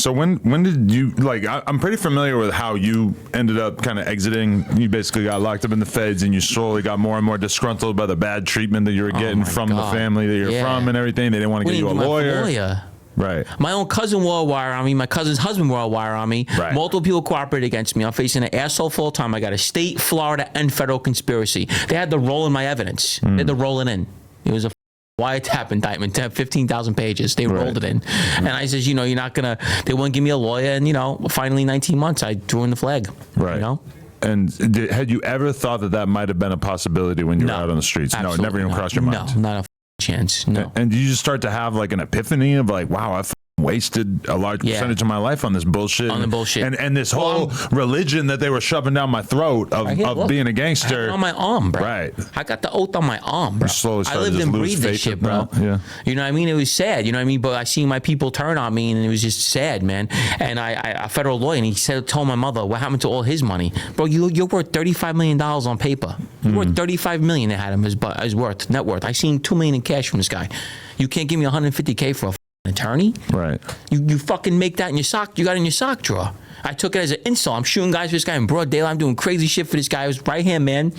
So when did you, like, I'm pretty familiar with how you ended up kind of exiting. You basically got locked up in the feds, and you slowly got more and more disgruntled by the bad treatment that you were getting from the family that you're from and everything. They didn't want to get you a lawyer. Right. My own cousin wore a wire on me. My cousin's husband wore a wire on me. Right. Multiple people cooperated against me. I'm facing an asshole full time. I got a state, Florida, and federal conspiracy. They had to roll in my evidence. They had to roll it in. It was a wiretap indictment, 15,000 pages. They rolled it in. And I says, you're not going to, they wouldn't give me a lawyer. And, finally 19 months, I threw in the flag. Right. And had you ever thought that might have been a possibility when you were out on the streets? Absolutely No, it never even crossed your mind? No, not a chance. No. And did you just start to have like an epiphany of like, wow, I've wasted a large percentage of my life on this bullshit. And this whole religion that they were shoving down my throat of being a gangster. I had it on my arm, bro. Right. I got the oath on my arm, bro. I lived and breathed this shit, bro. Yeah. You know what I mean? It was sad, you know what I mean? But I seen my people turn on me, and it was just sad, man. And a federal lawyer, and he told my mother, what happened to all his money? Bro, you're worth $35 million on paper. You're worth $35 million. They had him as net worth. I seen $2 million in cash from this guy. You can't give me $150K for a attorney? Right. You fucking make that in your sock. You got it in your sock drawer. I took it as an insult. I'm shooting guys for this guy in broad daylight. I'm doing crazy shit for this guy. I was right hand man.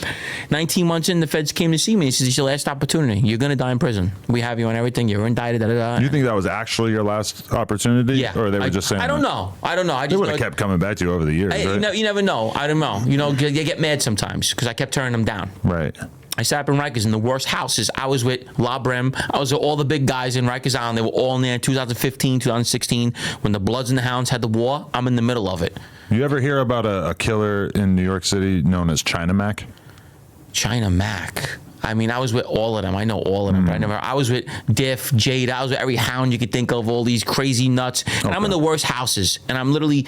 19 months in, the feds came to see me. He says, it's your last opportunity. You're going to die in prison. We have you on everything. You're indicted. Da, da, da. You think that was actually your last opportunity? Yeah. Or they were just saying I don't know. They would have kept coming back to you over the years, right? You never know. I don't know. You get mad sometimes because I kept turning them down. Right. I sat up in Rikers in the worst houses. I was with La Brim. I was with all the big guys in Rikers Island. They were all in there in 2015, 2016. When the Bloods and the Hounds had the war, I'm in the middle of it. You ever hear about a killer in New York City known as China Mac? China Mac. I mean, I was with all of them. I know all of them, but I was with Diff, Jada. I was with every hound you could think of, all these crazy nuts. And I'm in the worst houses. And I'm literally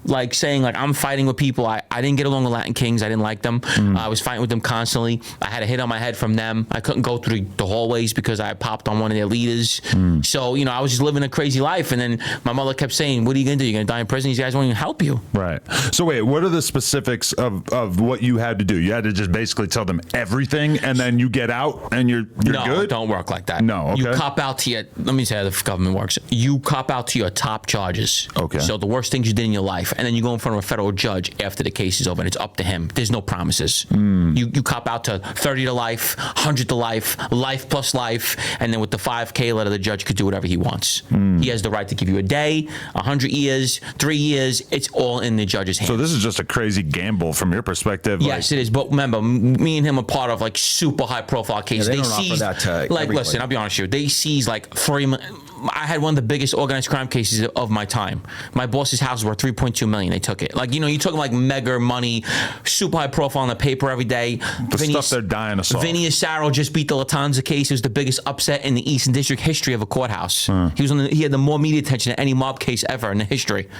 like saying, like, I'm fighting with people. I didn't get along with Latin Kings. I didn't like them. I was fighting with them constantly. I had a hit on my head from them. I couldn't go through the hallways because I popped on one of their leaders. So, I was just living a crazy life. And then my mother kept saying, what are you going to do? You're going to die in prison? These guys won't even help you. Right. So wait, what are the specifics of what you had to do? You had to just basically tell them everything, and then you get out and you're good? No, don't work like that. No, okay. You cop out to your, let me tell you how the government works. You cop out to your top charges. Okay. So the worst things you did in your life. And then you go in front of a federal judge after the case is over, and it's up to him. There's no promises. You cop out to 30 to life, 100 to life, life plus life, and then with the 5K letter, the judge could do whatever he wants. He has the right to give you a day, 100 years, 3 years. It's all in the judge's hands. So this is just a crazy gamble from your perspective. Yes, it is. But remember, me and him are part of like super high profile cases. Yeah, they don't offer that to everybody. Listen, I'll be honest with you. They seized like 3 million. I had one of the biggest organized crime cases of my time. My boss's house was worth $3.2 million. They took it. Like, you're talking like mega money, super high profile on the paper every day. Stuff they're dying to solve. Vinny Asaro just beat the Latanza case. It was the biggest upset in the Eastern District history of a courthouse. He had the more media attention than any mob case ever in the history.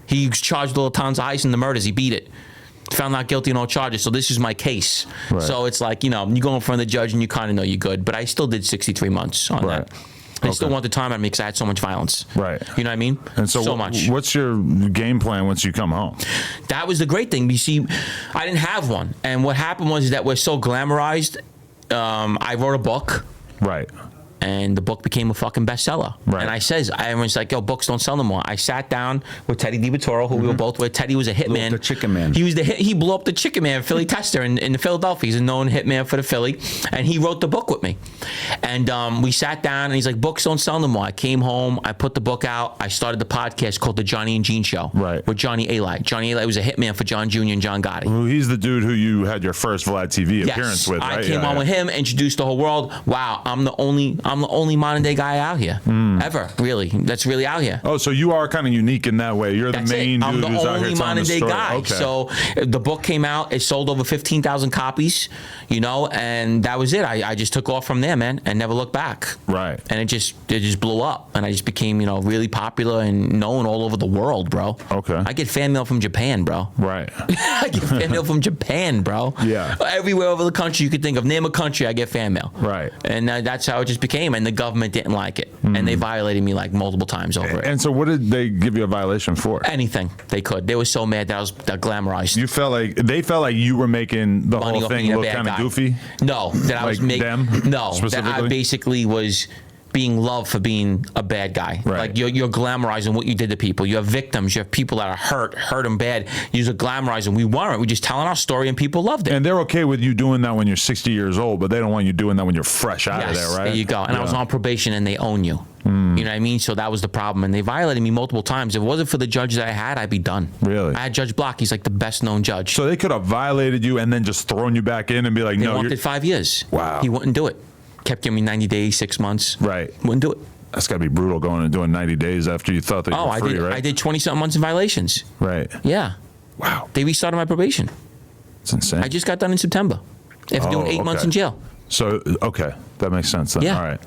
He charged the Latanza heist and the murders. He beat it. Found not guilty on all charges. So this is my case. Right. So it's like, you go in front of the judge and you kind of know you're good. But I still did 63 months on that. They still want the time out of me because I had so much violence. Right. You know what I mean? And so much. What's your game plan once you come home? That was the great thing. You see, I didn't have one. And what happened was that we're so glamorized. I wrote a book. Right. And the book became a fucking bestseller. Right. And everyone's like, yo, books don't sell no more. I sat down with Teddy DiVittorio, who we were both with. Teddy was a hitman. The Chicken Man. He was he blew up the Chicken Man, Philly Tester in Philadelphia. He's a known hitman for the Philly. And he wrote the book with me. And we sat down, and he's like, books don't sell no more. I came home. I put the book out. I started the podcast called The Johnny and Gene Show. Right. With Johnny Alite. Johnny Alite was a hitman for John Jr. and John Gotti. Well, he's the dude who you had your first Vlad TV appearance with, right? I came on with him, introduced the whole world. Wow, I'm the only modern day guy out here ever, really. That's really out here. Oh, so you are kind of unique in that way. You're the main dude who's out here telling the story. I'm the only modern day guy. Okay. So the book came out. It sold over 15,000 copies, and that was it. I just took off from there, man, and never looked back. Right. And it just blew up, and I just became, really popular and known all over the world, bro. Okay. I get fan mail from Japan, bro. Right. I get fan mail from Japan, bro. Yeah. Everywhere over the country you could think of. Name a country, I get fan mail. Right. And that's how it just became, and the government didn't like it, and they violated me like multiple times over it. And so what did they give you a violation for? Anything they could. They were so mad that I was glamorized. You felt like they felt like you were making the whole thing look kind of goofy? No, that I was making them. No, that I basically was being loved for being a bad guy. Right. Like you're glamorizing what you did to people. You have victims. You have people that are hurt them bad. You're glamorizing. We weren't. We're just telling our story, and people loved it. And they're okay with you doing that when you're 60 years old, but they don't want you doing that when you're fresh out of there, right? There you go. And I was on probation, and they own you. You know what I mean? So that was the problem. And they violated me multiple times. If it wasn't for the judge that I had, I'd be done. Really? I had Judge Block. He's like the best known judge. So they could have violated you and then just thrown you back in and be like, They no, wanted 5 years. Wow. He wouldn't do it. Kept giving me 90 days, 6 months. Right. Wouldn't do it. That's got to be brutal going and doing 90 days after you thought that you were free, right? I did 20-something months in violations. Right. Yeah. Wow. They restarted my probation. It's insane. I just got done in September after doing 8 months in jail. So, okay. That makes sense then. Yeah. All right.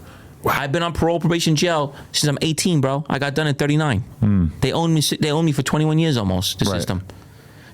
Wow. I've been on parole, probation, jail since I'm 18, bro. I got done at 39. They owned me. They owned me for 21 years almost. The system.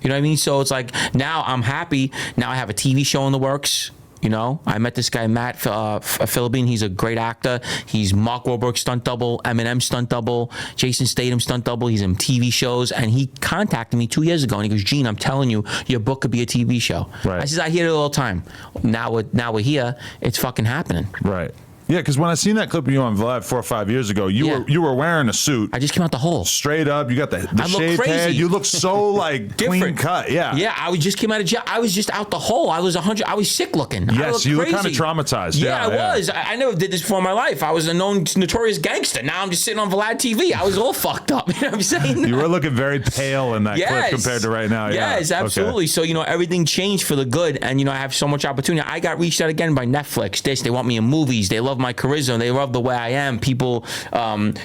You know what I mean? So it's like now I'm happy. Now I have a TV show in the works. You know, I met this guy Matt Philippine. He's a great actor. He's Mark Wahlberg stunt double, Eminem stunt double, Jason Statham stunt double. He's in TV shows, and he contacted me 2 years ago, and he goes, "Gene, I'm telling you, your book could be a TV show." Right. I says, "I hear it all the time." Now we're here. It's fucking happening. Right. Yeah, because when I seen that clip of you on Vlad 4 or 5 years ago, you were wearing a suit. I just came out the hole. Straight up, you got the I look shaved crazy. head. You look so like clean cut. Yeah. Yeah, I just came out of jail. I was just out the hole. I was 100. I was sick looking. Yes, you look kind of crazy. traumatized. Yeah, I was. I never did this before in my life. I was a notorious gangster. Now I'm just sitting on Vlad TV. I was all fucked up. You know what I'm saying? You were looking very pale in that clip compared to right now. Yes, yeah. absolutely. Okay. So, you know, everything changed for the good. And, you know, I have so much opportunity. I got reached out again by Netflix. They want me in movies. They love my charisma. They love the way I am. People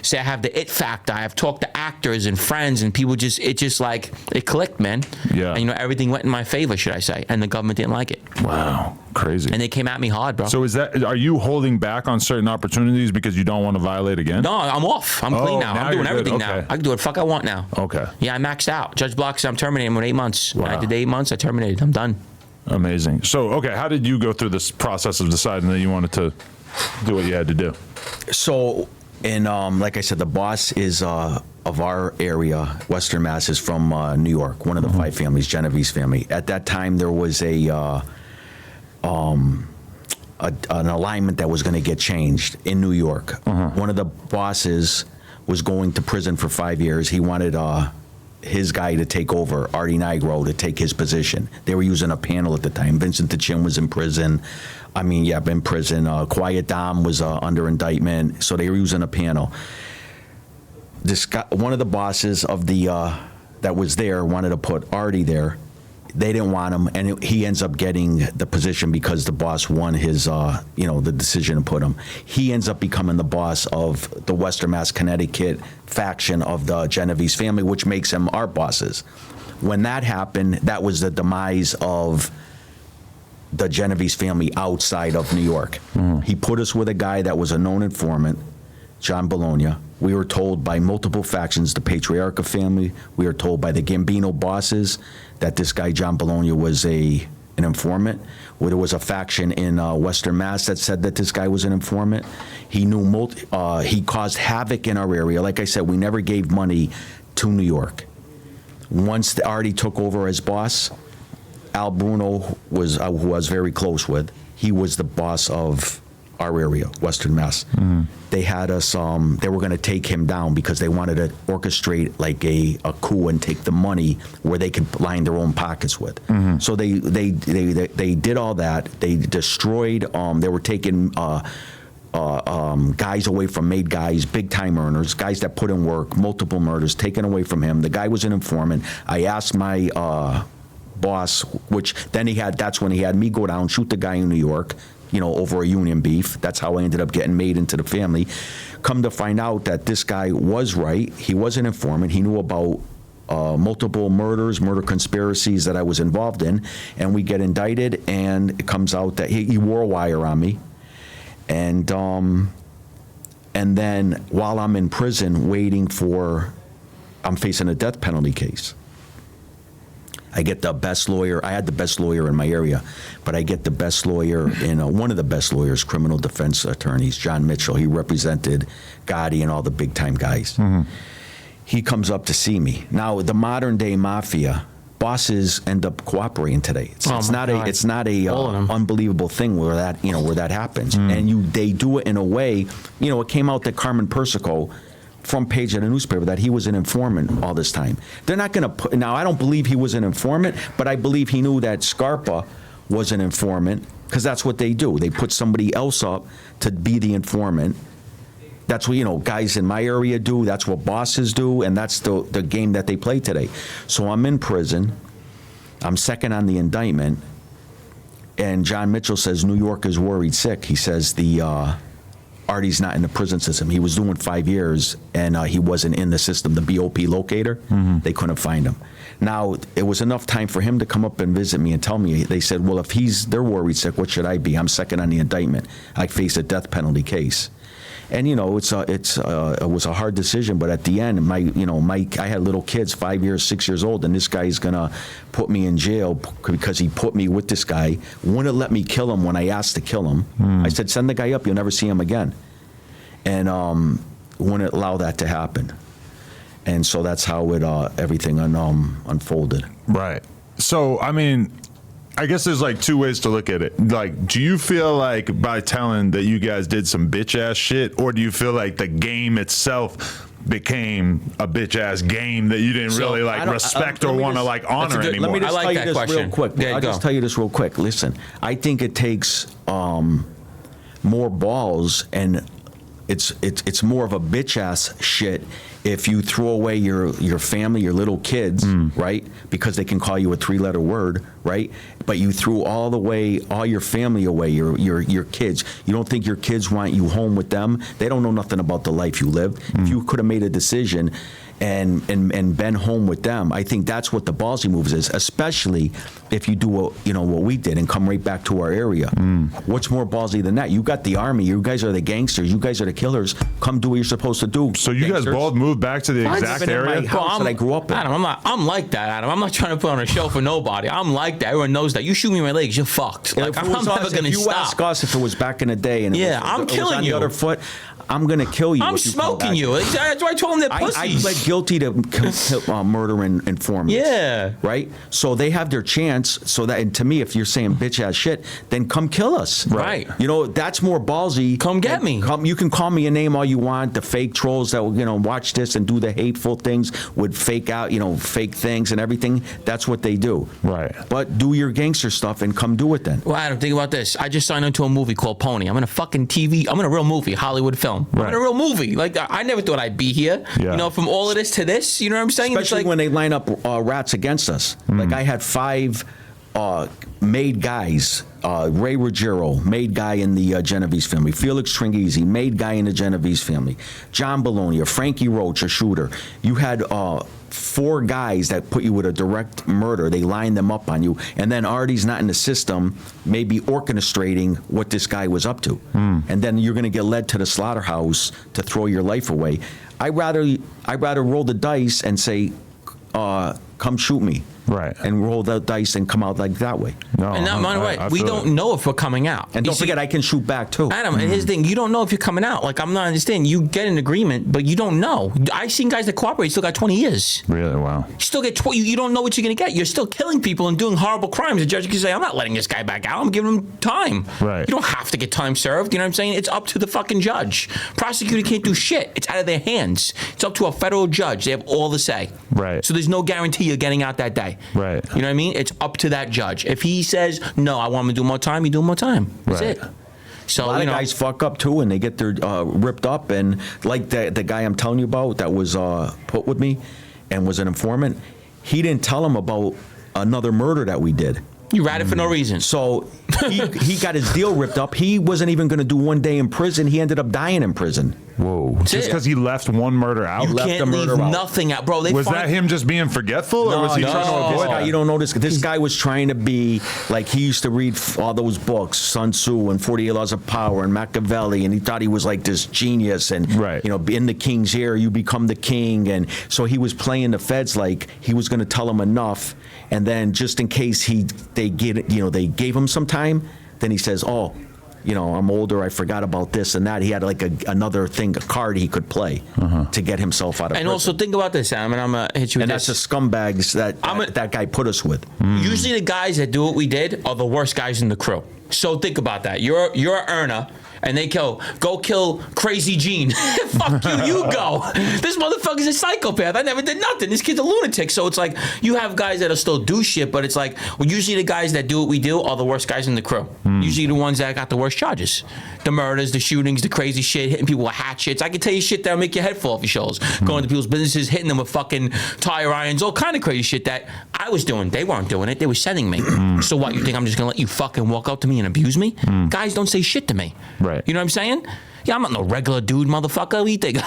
say I have the it factor. I have talked to actors and friends, and people it clicked, man. Yeah. And, you know, everything went in my favor, should I say. And the government didn't like it. Wow. Crazy. And they came at me hard, bro. So are you holding back on certain opportunities because you don't want to violate again? No, I'm off. I'm clean now. I'm doing everything now. I can do what the fuck I want now. Okay. Yeah, I maxed out. Judge Block said I'm terminating him in 8 months. Wow. When I did 8 months, I terminated. I'm done. Amazing. So, okay, how did you go through this process of deciding that you wanted to do what you had to do? So, like I said, the boss is of our area, Western Mass, is from New York, one of the 5 families, Genovese family. At that time, there was an alignment that was going to get changed in New York. One of the bosses was going to prison for 5 years. He wanted his guy to take over, Artie Nigro, to take his position. They were using a panel at the time. Vincent DeChin was in prison. In prison. Quiet Dom was under indictment. So they were using a panel. This guy, one of the bosses of the that was there, wanted to put Artie there. They didn't want him, and he ends up getting the position because the boss won his, the decision to put him. He ends up becoming the boss of the Western Mass, Connecticut faction of the Genovese family, which makes him our bosses. When that happened, that was the demise of the Genovese family outside of New York. He put us with a guy that was a known informant, John Bologna. We were told by multiple factions, the Patriarcha family, we were told by the Gambino bosses that this guy, John Bologna, was an informant. Well, there was a faction in Western Mass that said that this guy was an informant. He knew he caused havoc in our area. Like I said, we never gave money to New York. Once Artie took over as boss, Al Bruno was who I was very close with. He was the boss of our area, Western Mass. They had us. They were going to take him down because they wanted to orchestrate like a coup and take the money where they could line their own pockets with. So they did all that. They destroyed. They were taking guys away from made guys, big time earners, guys that put in work, multiple murders taken away from him. The guy was an informant. I asked my boss, which then that's when he had me go down, shoot the guy in New York, over a union beef. That's how I ended up getting made into the family. Come to find out that this guy was right. He was an informant. He knew about multiple murder conspiracies that I was involved in, and we get indicted, and it comes out that he wore a wire on me. And then while I'm in prison I'm facing a death penalty case. I get the best lawyer. I had the best lawyer in my area, but I get the best lawyer one of the best lawyers, criminal defense attorneys, John Mitchell. He represented Gotti and all the big time guys. He comes up to see me. Now, the modern day mafia, bosses end up cooperating today. It's Oh my God. it's not a All of them. unbelievable thing where that happens. And they do it in a way. It came out that Carmen Persico, front page of the newspaper, that he was an informant all this time. They're not going to put. Now, I don't believe he was an informant, but I believe he knew that Scarpa was an informant, because that's what they do. They put somebody else up to be the informant. That's what, guys in my area do. That's what bosses do, and that's the game that they play today. So I'm in prison. I'm second on the indictment, and John Mitchell says New York is worried sick. He says Artie's not in the prison system. He was doing 5 years, and he wasn't in the system, the BOP locator. They couldn't find him. Now, it was enough time for him to come up and visit me and tell me. They said, well, if they're worried sick, what should I be? I'm second on the indictment. I face a death penalty case. And it was a hard decision, but at the end, I had little kids, 5 years, 6 years old, and this guy's gonna put me in jail because he put me with this guy. Wouldn't let me kill him when I asked to kill him. I said, send the guy up, you'll never see him again. And wouldn't allow that to happen. And so that's how everything unfolded. Right. So, I guess there's like two ways to look at it. Like, do you feel like by telling that you guys did some bitch ass shit, or do you feel like the game itself became a bitch ass game that you didn't really respect or want to honor anymore? Let me just I like tell you that this question. real quick. Yeah, I'll go. just tell you this real quick. Listen, I think it takes more balls, and it's more of a bitch ass shit if you throw away your family, your little kids, right? Because they can call you a 3-letter word, right? But you threw all your family away, your kids. You don't think your kids want you home with them? They don't know nothing about the life you lived. If you could have made a decision and been home with them, I think that's what the ballsy moves is, especially if you do what we did and come right back to our area. What's more ballsy than that? You got the army. You guys are the gangsters. You guys are the killers. Come do what you're supposed to do. So you guys both moved back to the exact living in area? my house that I grew up in. Adam, I'm like that, Adam. I'm not trying to put on a show for nobody. I'm like that. Everyone knows that. You shoot me in my legs, you're fucked. And if I'm it was never us, going to if you stop. ask us if it was back in the day and Yeah, it I'm was killing on you. the other foot, I'm going to kill you. I'm if you come smoking back. you. That's why I told them they're I pussies. pled guilty to murder and informants. Yeah. Right? So they have their chance. So that, and to me, if you're saying bitch ass shit, then come kill us. Right. That's more ballsy. Come get me. You can call me a name all you want. The fake trolls that watch this and do the hateful things would fake out, fake things and everything. That's what they do. Right. But do your gangster stuff and come do it then. Well, Adam, think about this. I just signed on to a movie called Pony. I'm in a fucking I'm in a real movie, Hollywood film. I'm Right. in a real movie. Like, I never thought I'd be here. Yeah. From all of this to this, you know what I'm saying? Especially when they line up rats against us. Like I had 5 made guys. Ray Ruggiero, made guy in the Genovese family. Felix Tringhese, made guy in the Genovese family. John Bologna, Frankie Roach, a shooter. You had 4 guys that put you with a direct murder. They lined them up on you. And then Artie's not in the system, maybe orchestrating what this guy was up to. And then you're going to get led to the slaughterhouse to throw your life away. I'd rather roll the dice and say, come shoot me. Right. And roll the dice and come out like that way. No, And now, by the way, we don't know if we're coming out. And You don't see, forget, I can shoot back too. Adam, and his thing, you don't know if you're coming out. Like, I'm not understanding. You get an agreement, but you don't know. I've seen guys that cooperate still got 20 years. Really? Wow. You still get you don't know what you're going to get. You're still killing people and doing horrible crimes. The judge can say, I'm not letting this guy back out. I'm giving him time. Right. You don't have to get time served. You know what I'm saying? It's up to the fucking judge. Prosecutor can't do shit. It's out of their hands. It's up to a federal judge. They have all the say. Right. So there's no guarantee you're getting out that day. Right. You know what I mean? It's up to that judge. If he says, no, I want him to do more time, you do more time. That's Right. it. So, A lot of guys fuck up too, and they get their ripped up. And like the guy I'm telling you about that was put with me and was an informant, he didn't tell him about another murder that we did. you rat it for no reason. So he got his deal ripped up. He wasn't even going to do 1 day in prison. He ended up dying in prison. Whoa. Just it. because he left one murder out? You left can't the leave murder out. nothing out. Bro, Was that him just being forgetful, or was he trying to This avoid guy, that? you don't know this. This guy was trying to be like, he used to read all those books, Sun Tzu and 48 Laws of Power and Machiavelli, and he thought he was like this genius. And Right. in the king's ear, you become the king. And so he was playing the feds like he was going to tell them enough, and then just in case they gave him some time, then he says, "Oh, I'm older, I forgot about this and that. He had like another thing, a card he could play to get himself out of prison. And also think about this, Sam, and I'm going to hit you with and this. that's the scumbags that guy put us with. Usually the guys that do what we did are the worst guys in the crew. So think about that. You're an earner, and they go kill Crazy Gene. Fuck you, you go. This motherfucker's a psychopath. I never did nothing. This kid's a lunatic. So it's like you have guys that'll still do shit, but it's like usually the guys that do what we do are the worst guys in the crew. Usually the ones that got the worst charges. The murders, the shootings, the crazy shit, hitting people with hatchets. I can tell you shit that'll make your head fall off your shoulders. Going to people's businesses, hitting them with fucking tire irons, all kind of crazy shit that I was doing. They weren't doing it. They were sending me. So what, you think I'm just going to let you fucking walk up to me and abuse me? Guys don't say shit to me. Right. You know what I'm saying? Yeah, I'm not no regular dude, motherfucker. What do you think?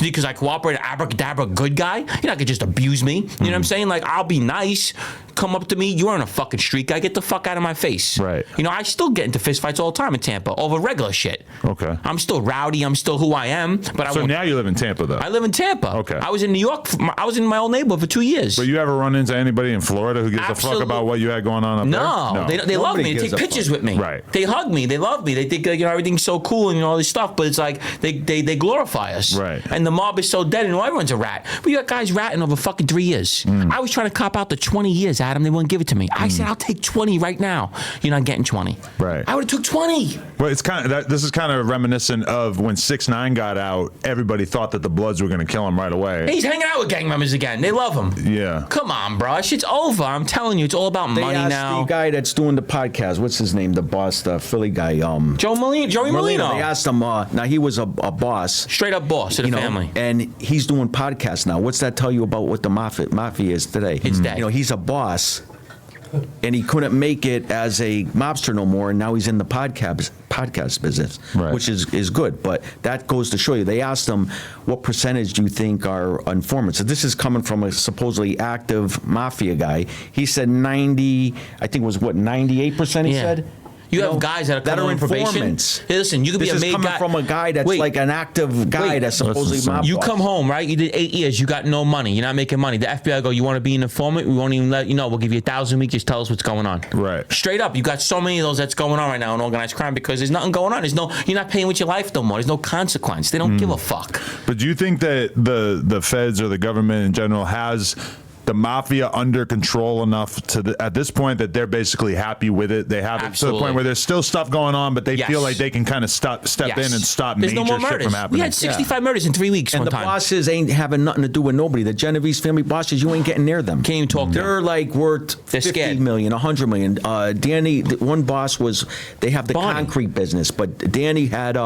Because I cooperate, abracadabra, good guy? You're not gonna just abuse me. You know what I'm saying? Like, I'll be nice. Come up to me. You aren't a fucking street guy. Get the fuck out of my face. Right. You know, I still get into fistfights all the time in Tampa over regular shit. Okay. I'm still rowdy. I'm still who I am. But So now you live in Tampa, though? I live in Tampa. Okay. I was in New York. I was in my old neighborhood for 2 years. But you ever run into anybody in Florida who gives a fuck about what you had going on up No, there? they love Nobody me. They gives take a pictures fuck. with me. Right. They hug me. They love me. They think everything's so cool and all this stuff. But it's like they glorify us. Right. And the mob is so dead and everyone's a rat. We got guys ratting over fucking 3 years. I was trying to cop out to 20 years, Adam. They wouldn't give it to me. I said, I'll take 20 right now. You're not getting 20. Right. I would have took 20. Well, it's kind of this is kind of reminiscent of when 6ix9ine got out. Everybody thought that the Bloods were going to kill him right away. He's hanging out with gang members again. They love him. Yeah. Come on, bro. Shit's over. I'm telling you, it's all about They money asked now. the guy that's doing the podcast, what's his name, the boss, the Philly guy, Joey Molino. They asked him, now he was a boss. Straight up boss of the family. And he's doing podcasts now. What's that tell you about what the Mafia is today? It's dead. He's a boss, and he couldn't make it as a mobster no more, and now he's in the podcast business, Right. which is good. But that goes to show you. They asked him, what percentage do you think are informants? So this is coming from a supposedly active mafia guy. He said 90, I think it was 98% he said? You have guys that are on probation. informants. Hey, listen, you could be a This is made coming guy. from a guy that's Wait. like an active guy Wait. that's supposedly Listen, mob You boss. come home, right? You did 8 years. You got no money. You're not making money. The FBI go, you want to be an informant? We won't even let you know. We'll give you $1,000 a week. Just tell us what's going on. Right. Straight up. You got so many of those that's going on right now in organized crime because there's nothing going on. You're not paying with your life no more. There's no consequence. They don't give a fuck. But do you think that the feds or the government in general has the mafia under control enough at this point that they're basically happy with it? They have it to the Absolutely. point where there's still stuff going on, but they Yes. feel like they can kind of step Yes. in and stop There's major no more shit murders. from happening. We had 65 murders in 3 weeks And one the time. bosses ain't having nothing to do with nobody. The Genovese family bosses, you ain't getting near them. Can't even talk to They're them. like worth They're 50 scared. million, 100 million. Danny, one boss was, they have the Barney. concrete business, but Danny had,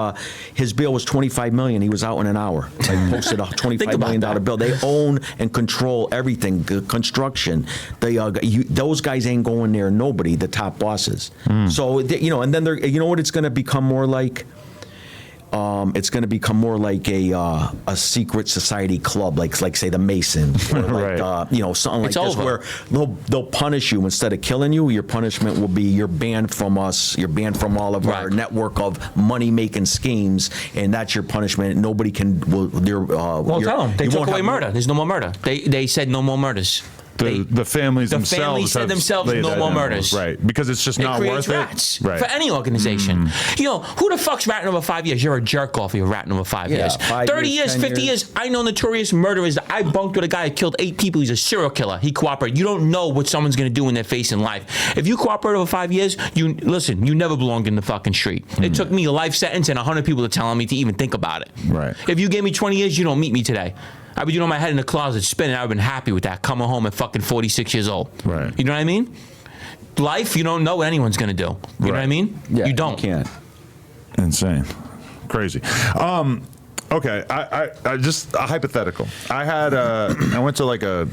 his bill was 25 million. He was out in an hour. Like posted a $25 about million that. bill. They own and control everything, the construction. Those guys ain't going near nobody, the top bosses. So, and then they're, you know what it's going to become more like? It's going to become more like a secret society club, like say the Masons, or like Right. Something like It's this, over. where they'll punish you instead of killing you. Your punishment will be you're banned from us. You're banned from all of our Right. network of money making schemes, and that's your punishment. Nobody can. Well, tell them. They you took won't away have- murder. There's no more murder. They said no more murders. The families the themselves families said have themselves laid no that more down. murders. Right, because it's just It not creates worth rats it. Right. for any organization. Who the fuck's ratting over 5 years? You're a jerk off if you're ratting over 5 Yeah, years. 5 30 years, years, 10 50 years. years. I know notorious murderers. I bunked with a guy who killed 8 people. He's a serial killer. He cooperated. You don't know what someone's going to do when they're facing life. If you cooperate over 5 years, you never belonged in the fucking street. It took me a life sentence and 100 people to tell me to even think about it. Right. If you gave me 20 years, you don't meet me today. I'd be my head in the closet spinning. I would have been happy with that. Coming home at fucking 46 years old. Right. You know what I mean? Life, you don't know what anyone's going to do. You know what I mean? Yeah, you don't. You can't. Insane. Crazy. Okay, I just a hypothetical. I went to like a,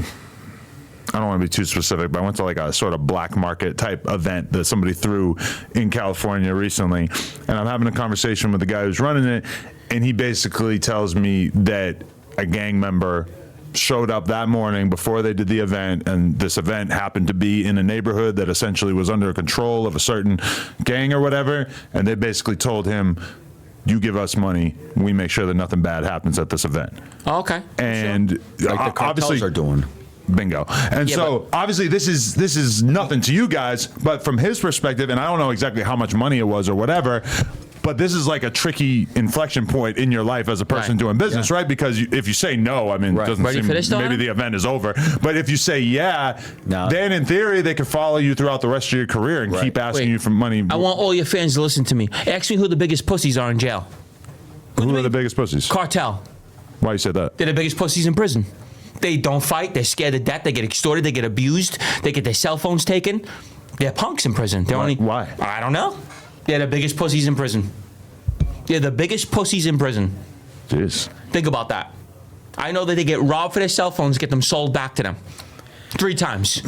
I don't want to be too specific, but I went to like a sort of black market type event that somebody threw in California recently, and I'm having a conversation with the guy who's running it, and he basically tells me that a gang member showed up that morning before they did the event, and this event happened to be in a neighborhood that essentially was under control of a certain gang or whatever, and they basically told him, you give us money, we make sure that nothing bad happens at this event. Oh, okay. And Like the cartels obviously are doing. Bingo. And Yeah, so obviously this is nothing to you guys, but from his perspective, and I don't know exactly how much money it was or whatever, But this is like a tricky inflection point in your life as a person Right. doing business, right? Because if you say no, I mean, it doesn't Ready seem, for this, Donna? maybe the event is over. But if you say yeah, No. then in theory they could follow you throughout the rest of your career and Right. keep asking Wait. you for money. I want all your fans to listen to me. Ask me who the biggest pussies are in jail. Who are the biggest pussies? Cartel. Why you said that? They're the biggest pussies in prison. They don't fight. They're scared to death. They get extorted. They get abused. They get their cell phones taken. They're punks in prison. They're only. Why? I don't know. They're the biggest pussies in prison. They're the biggest pussies in prison. Jeez. Think about that. I know that they get robbed for their cell phones, get them sold back to them 3 times.